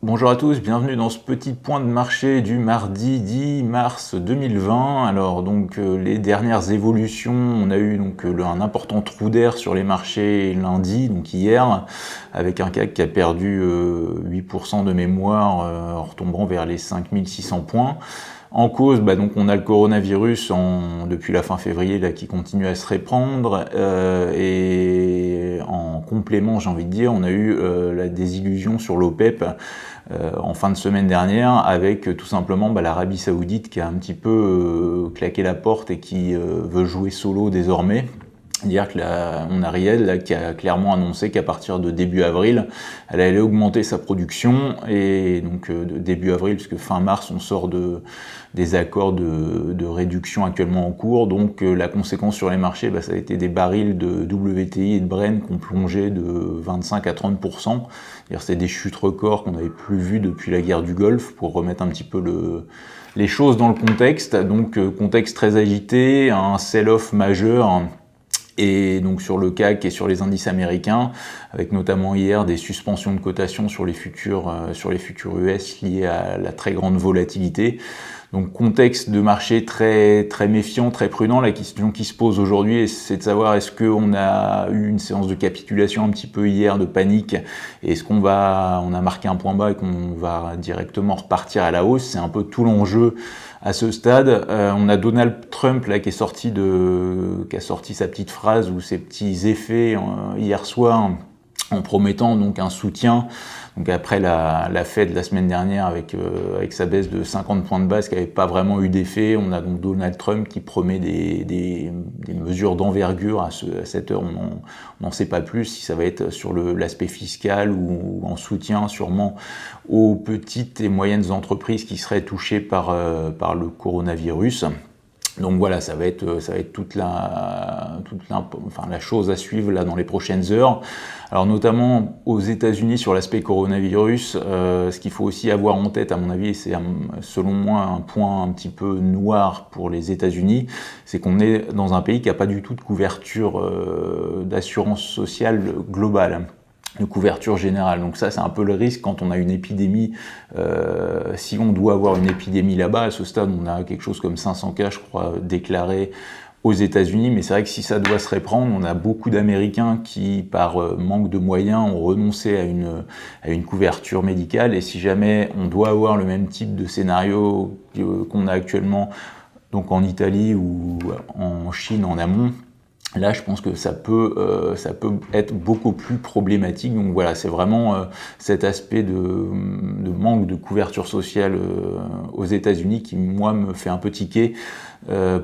Bonjour à tous, bienvenue dans ce petit point de marché du mardi 10 mars 2020. Alors les dernières évolutions, on a eu un important trou d'air sur les marchés lundi, donc hier, avec un CAC qui a perdu 8% de mémoire en retombant vers les 5600 points. En cause, on a le coronavirus depuis la fin février là, qui continue à se répandre et en complément, j'ai envie de dire, on a eu la désillusion sur l'OPEP en fin de semaine dernière avec tout simplement l'Arabie Saoudite qui a un petit peu claqué la porte et qui veut jouer solo désormais. Dire que on a Riel là, qui a clairement annoncé qu'à partir de début avril, elle allait augmenter sa production et donc de début avril, puisque fin mars on sort des accords de réduction actuellement en cours. Donc la conséquence sur les marchés, ça a été des barils de WTI et de Brent qui ont plongé de 25 à 30%. C'est des chutes records qu'on n'avait plus vues depuis la guerre du Golfe, pour remettre un petit peu les choses dans le contexte. Donc contexte très agité, un sell-off majeur. Et donc sur le CAC et sur les indices américains, avec notamment hier des suspensions de cotation sur les futurs US liées à la très grande volatilité. Donc contexte de marché très très méfiant, très prudent. La question qui se pose aujourd'hui, c'est de savoir est-ce qu'on a eu une séance de capitulation un petit peu hier de panique, et est-ce on a marqué un point bas et qu'on va directement repartir à la hausse. C'est un peu tout l'enjeu à ce stade. On a Donald Trump là qui a sorti sa petite phrase ou ses petits effets hier soir, en promettant donc un soutien. Donc après la Fed la semaine dernière avec sa baisse de 50 points de base qui n'avait pas vraiment eu d'effet, on a donc Donald Trump qui promet des mesures d'envergure à cette heure. On n'en sait pas plus si ça va être sur l'aspect fiscal ou en soutien sûrement aux petites et moyennes entreprises qui seraient touchées par le coronavirus. Donc voilà, ça va être toute la chose à suivre là dans les prochaines heures. Alors notamment aux États-Unis sur l'aspect coronavirus, ce qu'il faut aussi avoir en tête, à mon avis, et c'est selon moi un point un petit peu noir pour les États-Unis, c'est qu'on est dans un pays qui n'a pas du tout de couverture d'assurance sociale globale, de couverture générale. Donc ça, c'est un peu le risque quand on a une épidémie. Si on doit avoir une épidémie là-bas, à ce stade, on a quelque chose comme 500 cas, je crois, déclarés aux États-Unis. Mais c'est vrai que si ça doit se répandre, on a beaucoup d'Américains qui, par manque de moyens, ont renoncé à une couverture médicale. Et si jamais on doit avoir le même type de scénario qu'on a actuellement, donc en Italie ou en Chine en amont, là, je pense que ça peut être beaucoup plus problématique. Donc voilà, c'est vraiment cet aspect de manque de couverture sociale aux États-Unis qui, moi, me fait un peu tiquer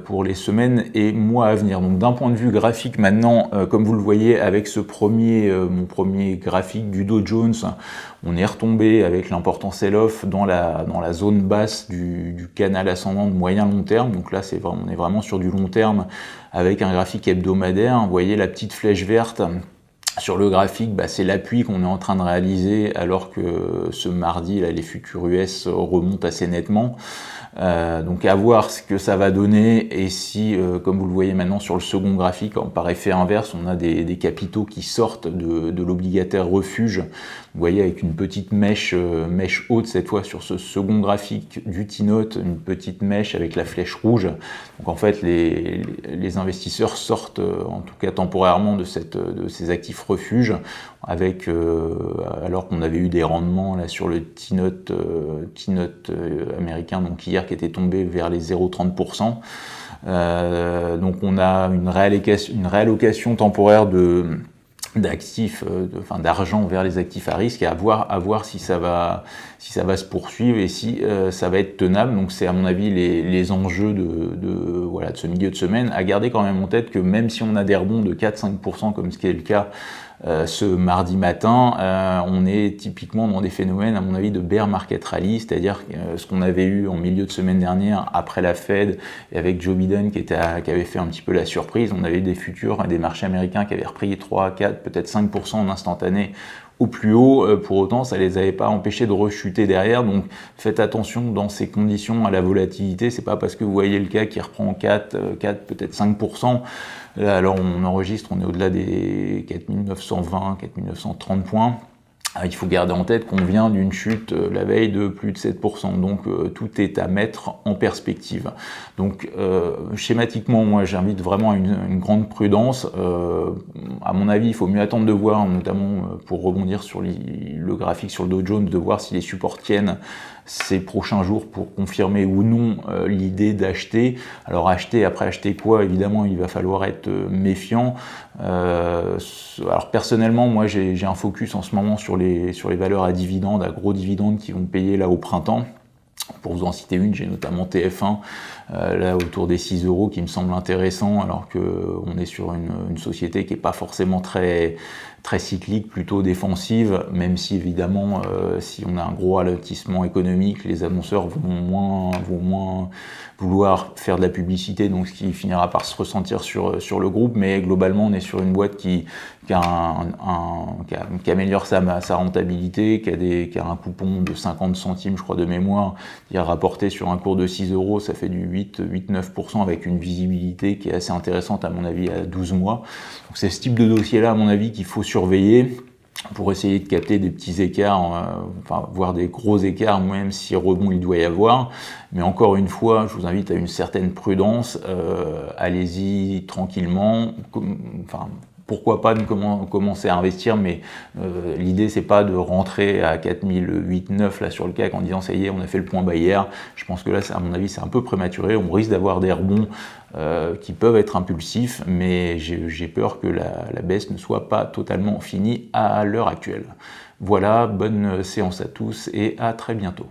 pour les semaines et mois à venir. Donc d'un point de vue graphique maintenant, comme vous le voyez avec mon premier graphique du Dow Jones, on est retombé avec l'important sell-off dans la zone basse du canal ascendant de moyen long terme. Donc là, on est vraiment sur du long terme avec un graphique hebdomadaire. Vous voyez la petite flèche verte sur le graphique, c'est l'appui qu'on est en train de réaliser alors que ce mardi, là, les futurs US remontent assez nettement. Donc à voir ce que ça va donner, et si, comme vous le voyez maintenant sur le second graphique, par effet inverse, on a des capitaux qui sortent de l'obligataire refuge. Vous voyez avec une petite mèche haute cette fois sur ce second graphique du T-Note, une petite mèche avec la flèche rouge. Donc en fait les investisseurs sortent, en tout cas temporairement, de ces actifs refuges, avec alors qu'on avait eu des rendements là sur le T-Note américain, donc hier, qui était tombé vers les 0,30%. Donc on a une réallocation temporaire d'actifs, d'argent vers les actifs à risque, et à voir si ça va se poursuivre et si ça va être tenable. Donc c'est à mon avis les enjeux de ce milieu de semaine. À garder quand même en tête que même si on a des rebonds de 4-5% comme ce qui est le cas ce mardi matin, on est typiquement dans des phénomènes, à mon avis, de bear market rally, c'est-à-dire ce qu'on avait eu en milieu de semaine dernière après la Fed et avec Joe Biden qui avait fait un petit peu la surprise. On avait des futurs et des marchés américains qui avaient repris 3, 4, peut-être 5% en instantané au plus haut. Pour autant, ça les avait pas empêchés de rechuter derrière. Donc faites attention dans ces conditions à la volatilité. C'est pas parce que vous voyez le CAC qui reprend 4 peut-être 5%. Là, alors on est au-delà des 4920, 4930 points. Il faut garder en tête qu'on vient d'une chute la veille de plus de 7%, donc tout est à mettre en perspective. Donc schématiquement, moi j'invite vraiment à une grande prudence. À mon avis, il faut mieux attendre de voir, notamment pour rebondir sur le graphique sur le Dow Jones, de voir si les supports tiennent ces prochains jours pour confirmer ou non l'idée d'acheter. Alors après acheter quoi? Évidemment, il va falloir être méfiant. Alors personnellement, moi j'ai un focus en ce moment sur les valeurs à dividendes, à gros dividendes qui vont payer là au printemps. Pour vous en citer une, j'ai notamment TF1, là autour des 6 € qui me semble intéressant, alors qu'on est sur une société qui n'est pas forcément très cyclique, plutôt défensive, même si évidemment, si on a un gros ralentissement économique, les annonceurs vont moins vouloir faire de la publicité, donc ce qui finira par se ressentir sur le groupe, mais globalement on est sur une boîte qui améliore sa rentabilité, qui a un coupon de 50 centimes, je crois, de mémoire, qui a rapporté sur un cours de 6 €, ça fait du 8-9% avec une visibilité qui est assez intéressante à mon avis à 12 mois. Donc c'est ce type de dossier-là à mon avis qu'il faut surveiller pour essayer de capter des petits écarts, voire des gros écarts, même si rebond il doit y avoir. Mais encore une fois, je vous invite à une certaine prudence, allez-y tranquillement, pourquoi pas commencer à investir, mais l'idée c'est pas de rentrer à 4008-9 là sur le CAC en disant ça y est, on a fait le point bas hier. Je pense que là, à mon avis, c'est un peu prématuré. On risque d'avoir des rebonds qui peuvent être impulsifs, mais j'ai peur que la baisse ne soit pas totalement finie à l'heure actuelle. Voilà, bonne séance à tous et à très bientôt.